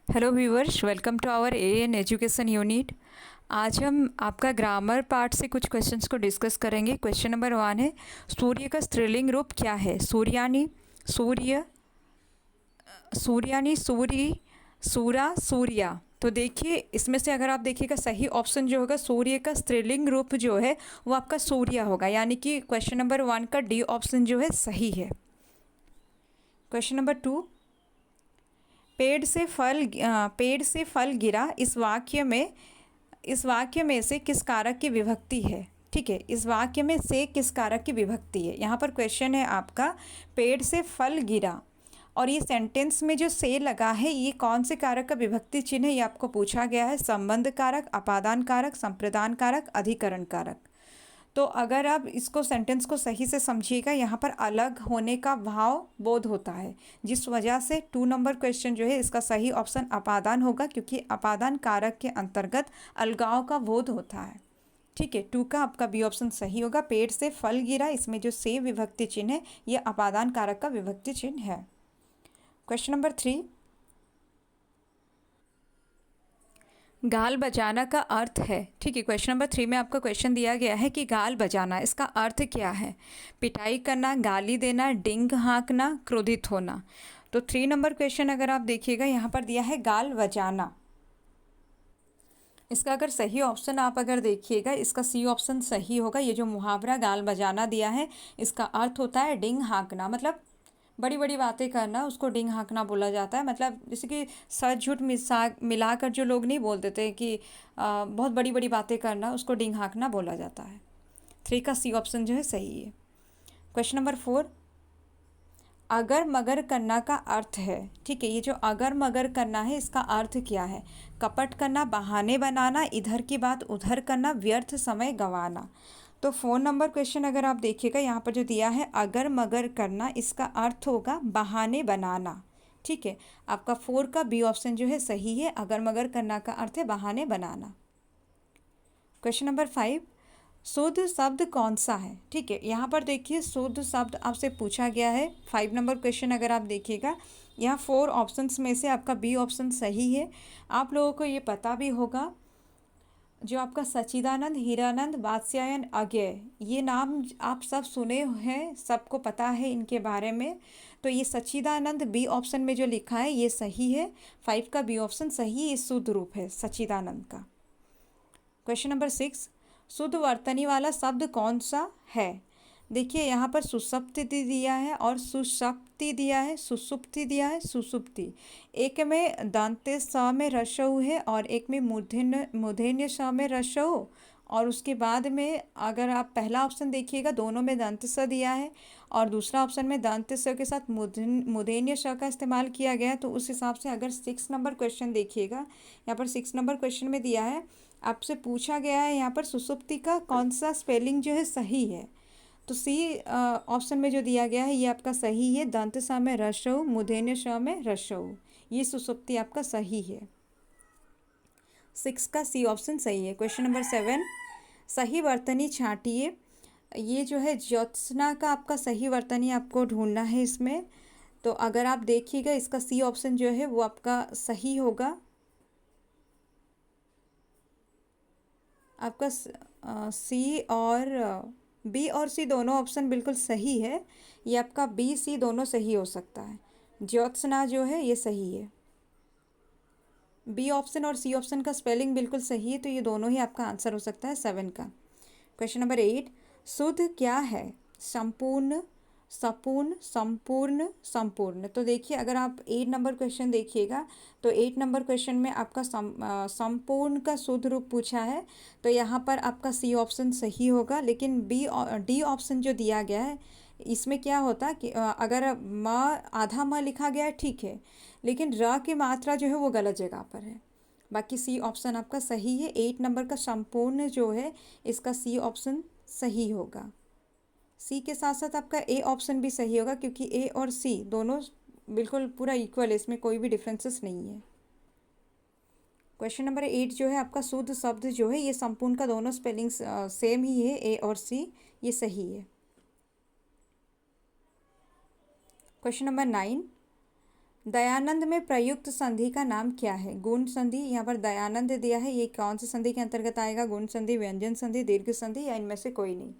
Hello viewers, welcome to our AN education unit. आज हम आपका ग्रामर पार्ट से कुछ क्वेश्चंस को डिस्कस करेंगे। क्वेश्चन नंबर 1 है, सूर्य का स्त्रीलिंग रूप क्या है? सूर्यानी, सूर्य, सूर्यानी, सूरी, सूरा, सूर्या। तो देखिए, इसमें से अगर आप देखिएगा सही ऑप्शन जो होगा सूर्य का स्त्रीलिंग रूप जो है वो आपका सूर्या होगा, यानी कि क्वेश्चन नंबर 1 का डी ऑप्शन जो है सही है। क्वेश्चन नंबर 2, पेड़ से फल गिरा, इस वाक्य में से किस कारक की विभक्ति है? ठीक है, इस वाक्य में से किस कारक की विभक्ति है? यहाँ पर क्वेश्चन है आपका, पेड़ से फल गिरा, और ये सेंटेंस में जो से लगा है ये कौन से कारक का विभक्ति चिन्ह है, ये आपको पूछा गया है। संबंध कारक, अपादान कारक, संप्रदान कारक, अधिकरण कारक। तो अगर आप इसको सेंटेंस को सही से समझिएगा, यहाँ पर अलग होने का भाव बोध होता है, जिस वजह से 2 नंबर क्वेश्चन जो है इसका सही ऑप्शन अपादान होगा, क्योंकि अपादान कारक के अंतर्गत अलगाव का बोध होता है। ठीक है, 2 का आपका बी ऑप्शन सही होगा। पेड़ से फल गिरा, इसमें जो से विभक्ति चिन्ह है ये अपादान कारक का विभक्ति चिन्ह है। क्वेश्चन नंबर 3, गाल बजाना का अर्थ है। ठीक है, क्वेश्चन नंबर 3 में आपका क्वेश्चन दिया गया है कि गाल बजाना, इसका अर्थ क्या है? पिटाई करना, गाली देना, डिंग हाँकना, क्रोधित होना। तो 3 नंबर क्वेश्चन अगर आप देखिएगा यहाँ पर दिया है गाल बजाना। इसका अगर सही ऑप्शन आप अगर देखिएगा, इसका सी ऑप्शन सही होगा। ये जो मुहावरा गाल बजाना दिया है इसका अर्थ होता है डिंग हाँकना, मतलब बड़ी बड़ी बातें करना, उसको डिंग हाँकना बोला जाता है। मतलब जैसे कि सच झूठ मिलाकर जो लोग नहीं बोल देते कि बहुत बड़ी बड़ी बातें करना, उसको डिंग हाँकना बोला जाता है। 3 का सी ऑप्शन जो है सही है। क्वेश्चन नंबर 4, अगर मगर करना का अर्थ है। ठीक है, ये जो अगर मगर करना है इसका अर्थ क्या है? कपट करना, बहाने बनाना, इधर की बात उधर करना, व्यर्थ समय गंवाना। तो 4 नंबर क्वेश्चन अगर आप देखिएगा यहाँ पर जो दिया है अगर मगर करना, इसका अर्थ होगा बहाने बनाना। ठीक है, आपका 4 का बी ऑप्शन जो है सही है। अगर मगर करना का अर्थ है बहाने बनाना। क्वेश्चन नंबर 5, शुद्ध शब्द कौन सा है? ठीक है, यहाँ पर देखिए शुद्ध शब्द आपसे पूछा गया है। 5 नंबर क्वेश्चन अगर आप देखिएगा, यहाँ 4 ऑप्शंस में से आपका बी ऑप्शन सही है। आप लोगों को ये पता भी होगा, जो आपका सच्चिदानंद, हीरानंद, वात्स्यायन, अज्ञेय, ये नाम आप सब सुने हैं, सबको पता है इनके बारे में। तो ये सच्चिदानंद बी ऑप्शन में जो लिखा है ये सही है। 5 का बी ऑप्शन सही, ये शुद्ध रूप है सच्चिदानंद का। क्वेश्चन नंबर 6, शुद्ध वर्तनी वाला शब्द कौन सा है? देखिए यहाँ पर सुसप्ति दिया है और सुषप्ति दिया है, सुसुप्ति दिया है, सुसुप्ति। एक में दंते स में रसऊ है और एक में मूर्धन्य स में रसऊ, और उसके बाद में अगर आप पहला ऑप्शन देखिएगा दोनों में दंत स दिया है और दूसरा ऑप्शन में दंत स के साथ मूर्धन्य स का इस्तेमाल किया गया है। तो उस हिसाब से अगर 6 नंबर क्वेश्चन देखिएगा, यहाँ पर 6 नंबर क्वेश्चन में दिया है, आपसे पूछा गया है यहाँ पर सुसुप्ति का कौन सा स्पेलिंग जो है सही है। तो सी ऑप्शन में जो दिया गया है ये आपका सही है। दंत स में रसऊ, मूर्धन्य श में रसऊ, ये सुसुप्ति आपका सही है। 6 का सी ऑप्शन सही है। क्वेश्चन नंबर 7, सही वर्तनी छांटिए। ये जो है ज्योत्सना का आपका सही वर्तनी आपको ढूंढना है इसमें। तो अगर आप देखिएगा इसका सी ऑप्शन जो है वो आपका सही होगा। आपका सी और बी और सी दोनों ऑप्शन बिल्कुल सही है। ये आपका बी सी दोनों सही हो सकता है। ज्योत्सना जो है ये सही है। बी ऑप्शन और सी ऑप्शन का स्पेलिंग बिल्कुल सही है, तो ये दोनों ही आपका आंसर हो सकता है 7 का। क्वेश्चन नंबर 8, शुद्ध क्या है? संपूर्ण, सपूर्ण, संपूर्ण, संपूर्ण। तो देखिए अगर आप 8 नंबर क्वेश्चन देखिएगा तो 8 नंबर क्वेश्चन में आपका संपूर्ण का शुद्ध रूप पूछा है। तो यहाँ पर आपका सी ऑप्शन सही होगा, लेकिन डी ऑप्शन जो दिया गया है इसमें क्या होता कि अगर म आधा म लिखा गया है ठीक है, लेकिन र की मात्रा जो है वो गलत जगह पर है। बाकी सी ऑप्शन आपका सही है। 8 नंबर का संपूर्ण जो है इसका सी ऑप्शन सही होगा। सी के साथ साथ आपका ए ऑप्शन भी सही होगा, क्योंकि ए और सी दोनों बिल्कुल पूरा इक्वल है, इसमें कोई भी डिफरेंसेस नहीं है। क्वेश्चन नंबर 8 जो है आपका शुद्ध शब्द जो है ये संपूर्ण का दोनों स्पेलिंग सेम ही है, ए और सी, ये सही है। क्वेश्चन नंबर 9, दयानंद में प्रयुक्त संधि का नाम क्या है? गुण संधि। यहाँ पर दयानंद दिया है, ये कौन सी संधि के अंतर्गत आएगा? गुण संधि, व्यंजन संधि, दीर्घ संधि या इनमें से कोई नहीं।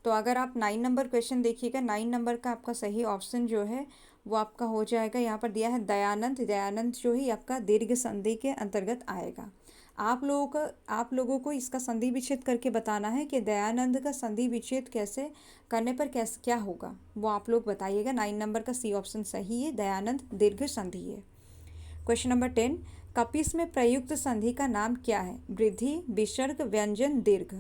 तो अगर आप 9 नंबर क्वेश्चन देखिएगा, 9 नंबर का आपका सही ऑप्शन जो है वो आपका हो जाएगा, यहाँ पर दिया है दयानंद। दयानंद जो है आपका दीर्घ संधि के अंतर्गत आएगा। आप लोगों को इसका संधि विच्छेद करके बताना है कि दयानंद का संधि विच्छेद कैसे करने पर कैसे क्या होगा, वो आप लोग बताइएगा। 9 नंबर का सी ऑप्शन सही है, दयानंद दीर्घ संधि है। क्वेश्चन नंबर 10, कपिस में प्रयुक्त संधि का नाम क्या है? वृद्धि, विसर्ग, व्यंजन, दीर्घ।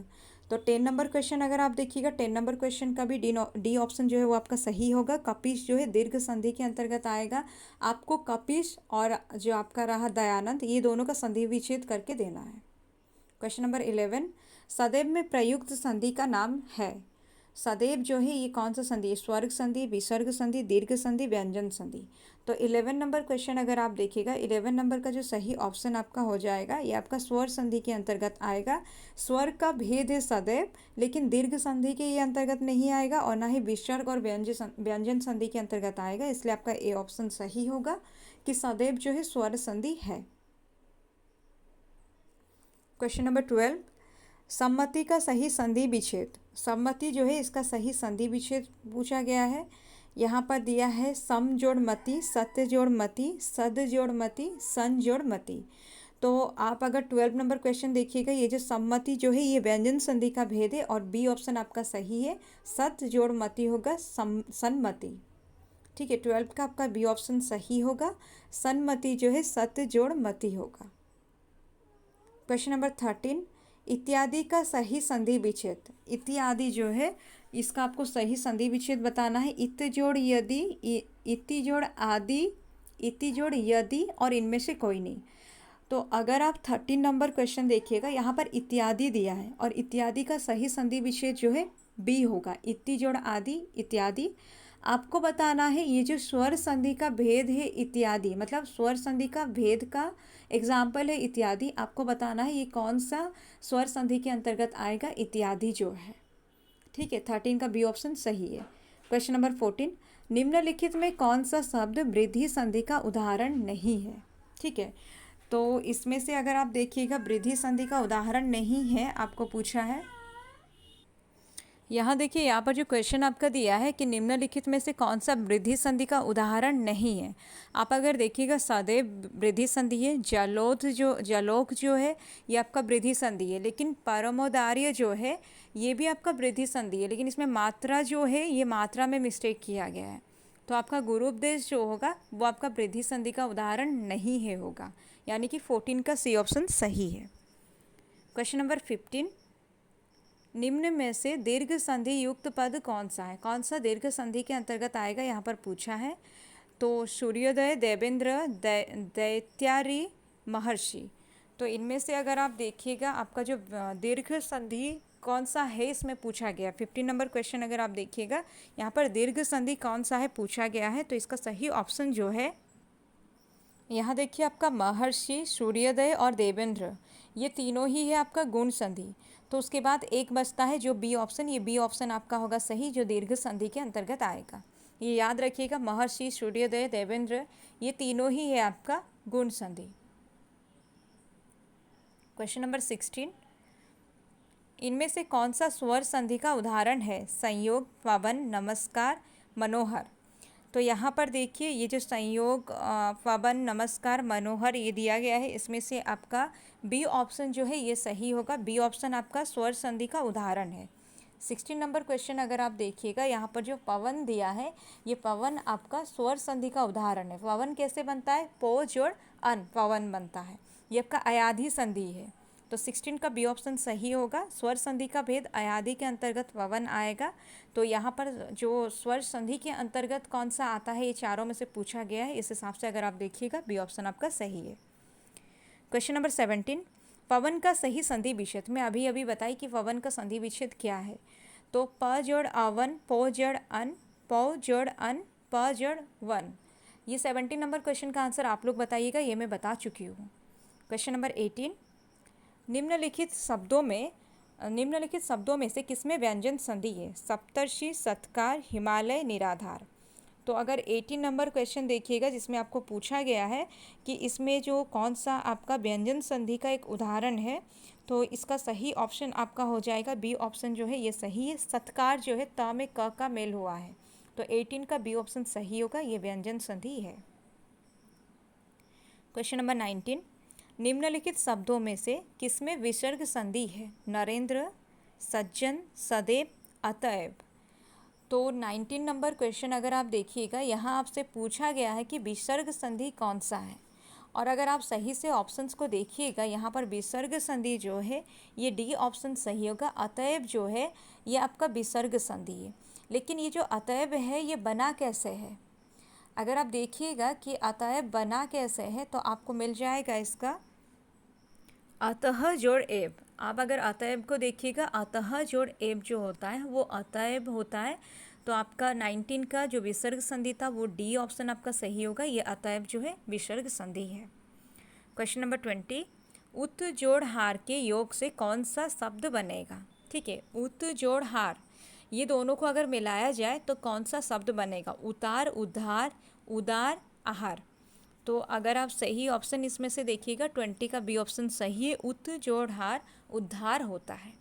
तो 10 नंबर क्वेश्चन अगर आप देखिएगा, 10 नंबर क्वेश्चन का भी डी ऑप्शन जो है वो आपका सही होगा। कपिस जो है दीर्घ संधि के अंतर्गत आएगा। आपको कपिस और जो आपका रहा दयानंद, ये दोनों का संधि विच्छेद करके देना है। क्वेश्चन नंबर 11, सदैव में प्रयुक्त संधि का नाम है। सदैव जो है ये कौन सा संधि है? स्वर्ग संधि, विसर्ग संधि, दीर्घ संधि, व्यंजन संधि। तो 11 नंबर क्वेश्चन अगर आप देखिएगा, 11 नंबर का जो सही ऑप्शन आपका हो जाएगा, ये आपका स्वर संधि के अंतर्गत आएगा। स्वर का भेद है सदैव, लेकिन दीर्घ संधि के ये अंतर्गत नहीं आएगा और ना ही विसर्ग और व्यंजन संधि के अंतर्गत आएगा। इसलिए आपका ए ऑप्शन सही होगा कि सदैव जो है स्वर संधि है। क्वेश्चन नंबर 12, सम्मति का सही संधि विच्छेद। सम्मति जो है इसका सही संधि विच्छेद पूछा गया है। यहाँ पर दिया है सम जोड़ मति, सत्य जोड़ मति, सद जोड़ मति, सन जोड़ मति। तो आप अगर 12 नंबर क्वेश्चन देखिएगा, ये जो सम्मति जो है ये व्यंजन संधि का भेद है और बी ऑप्शन आपका सही है, सत जोड़ मति होगा सन्मति। ठीक है, 12 का आपका बी ऑप्शन सही होगा, सन्मति जो है सत जोड़ मति होगा। क्वेश्चन नंबर 13, इत्यादि का सही संधि विच्छेद। इत्यादि जो है इसका आपको सही संधि विच्छेद बताना है। इत जोड़ यदि, इति जोड़ आदि, इति जोड़ यदि और इनमें से कोई नहीं। तो अगर आप 13 नंबर क्वेश्चन देखिएगा, यहाँ पर इत्यादि दिया है और इत्यादि का सही संधि विच्छेद जो है बी होगा, इति जोड़ आदि इत्यादि। आपको बताना है ये जो स्वर संधि का भेद है इत्यादि, मतलब स्वर संधि का भेद का एग्जाम्पल है इत्यादि। आपको बताना है ये कौन सा स्वर संधि के अंतर्गत आएगा, इत्यादि जो है। ठीक है, 13 का बी ऑप्शन सही है। क्वेश्चन नंबर 14, निम्नलिखित में कौन सा शब्द वृद्धि संधि का उदाहरण नहीं है? ठीक है, तो इसमें से अगर आप देखिएगा वृद्धि संधि का उदाहरण नहीं है, आपको पूछा है। यहाँ देखिए, यहाँ पर जो क्वेश्चन आपका दिया है कि निम्नलिखित में से कौन सा वृद्धि संधि का उदाहरण नहीं है। आप अगर देखिएगा सदैव वृद्धि संधि है, जलोक जो है ये आपका वृद्धि संधि है, लेकिन परमोदार्य जो है ये भी आपका वृद्धि संधि है, लेकिन इसमें मात्रा जो है ये मात्रा में मिस्टेक किया गया है। तो आपका गुरुपदेश जो होगा वो आपका वृद्धि संधि का उदाहरण नहीं है होगा, यानी कि 14 का सी ऑप्शन सही है। क्वेश्चन नंबर 15, निम्न में से दीर्घ संधि युक्त पद कौन सा है? कौन सा दीर्घ संधि के अंतर्गत आएगा, यहाँ पर पूछा है। तो सूर्योदय, देवेंद्र, दैत्यारी, महर्षि। तो इनमें से अगर आप देखिएगा आपका जो दीर्घ संधि कौन सा है इसमें पूछा गया। 15 नंबर क्वेश्चन अगर आप देखिएगा, यहाँ पर दीर्घ संधि कौन सा है पूछा गया है। तो इसका सही ऑप्शन जो है, यहाँ देखिए आपका महर्षि, सूर्योदय और देवेंद्र, ये तीनों ही है आपका गुण संधि। तो उसके बाद एक बचता है जो बी ऑप्शन, ये बी ऑप्शन आपका होगा सही, जो दीर्घ संधि के अंतर्गत आएगा। ये याद रखिएगा, महर्षि, सूर्योदय, देवेंद्र, ये तीनों ही है आपका गुण संधि। क्वेश्चन नंबर 16, इनमें से कौन सा स्वर संधि का उदाहरण है? संयोग, पवन, नमस्कार, मनोहर। तो यहाँ पर देखिए ये जो संयोग, पवन, नमस्कार, मनोहर ये दिया गया है, इसमें से आपका बी ऑप्शन जो है ये सही होगा। बी ऑप्शन आपका स्वर संधि का उदाहरण है। 16 नंबर क्वेश्चन अगर आप देखिएगा, यहाँ पर जो पवन दिया है ये पवन आपका स्वर संधि का उदाहरण है। पवन कैसे बनता है? पो जोड़ अन पवन बनता है, ये आपका अयाधि संधि है। तो 16 का बी ऑप्शन सही होगा। स्वर संधि का भेद अयाधि के अंतर्गत पवन आएगा। तो यहाँ पर जो स्वर संधि के अंतर्गत कौन सा आता है, ये चारों में से पूछा गया है। इस हिसाब से अगर आप देखिएगा बी ऑप्शन आपका सही है। क्वेश्चन नंबर 17, पवन का सही संधि विच्छेद। मैं अभी अभी बताई कि पवन का संधि विच्छेद क्या है। तो प जोड़ अवन, पो जोड़ अन, पौ जोड़ अन, प जोड़ वन। ये 17 नंबर क्वेश्चन का आंसर आप लोग बताइएगा, ये मैं बता चुकी हूँ। क्वेश्चन नंबर 18, निम्नलिखित शब्दों में से किसमें व्यंजन संधि है? सप्तर्षि, सत्कार, हिमालय, निराधार। तो अगर 18 नंबर क्वेश्चन देखिएगा जिसमें आपको पूछा गया है कि इसमें जो कौन सा आपका व्यंजन संधि का एक उदाहरण है, तो इसका सही ऑप्शन आपका हो जाएगा बी ऑप्शन जो है ये सही है। सत्कार जो है त में क का मेल हुआ है, तो 18 का बी ऑप्शन सही होगा, ये व्यंजन संधि है। क्वेश्चन नंबर 19, निम्नलिखित शब्दों में से किसमें विसर्ग संधि है? नरेंद्र, सज्जन, सदैव, अतएव। तो 19 नंबर क्वेश्चन अगर आप देखिएगा, यहाँ आपसे पूछा गया है कि विसर्ग संधि कौन सा है, और अगर आप सही से ऑप्शंस को देखिएगा, यहाँ पर विसर्ग संधि जो है ये डी ऑप्शन सही होगा। अतएव जो है ये आपका विसर्ग संधि है। लेकिन ये जो अतएव है ये बना कैसे है? अगर आप देखिएगा कि अतएव बना कैसे है, तो आपको मिल जाएगा इसका अतः जोड़ एव। आप अगर अतएव को देखिएगा, अतः जोड़ एव जो होता है वो अतएव होता है। तो आपका 19 का जो विसर्ग संधि था वो डी ऑप्शन आपका सही होगा, ये अतएव जो है विसर्ग संधि है। क्वेश्चन नंबर 20, उत जोड़ हार के योग से कौन सा शब्द बनेगा? ठीक है, उत जोड़ हार ये दोनों को अगर मिलाया जाए तो कौन सा शब्द बनेगा? उतार, उद्धार, उदार, आहार। तो अगर आप सही ऑप्शन इसमें से देखिएगा 20 का बी ऑप्शन सही है, उत जोड़ हार उद्धार होता है।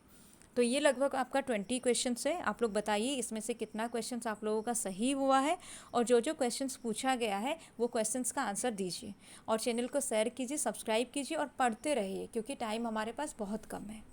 तो ये लगभग आपका 20 क्वेश्चन है। आप लोग बताइए इसमें से कितना क्वेश्चन आप लोगों का सही हुआ है, और जो जो क्वेश्चंस पूछा गया है वो क्वेश्चंस का आंसर दीजिए, और चैनल को शेयर कीजिए, सब्सक्राइब कीजिए और पढ़ते रहिए, क्योंकि टाइम हमारे पास बहुत कम है।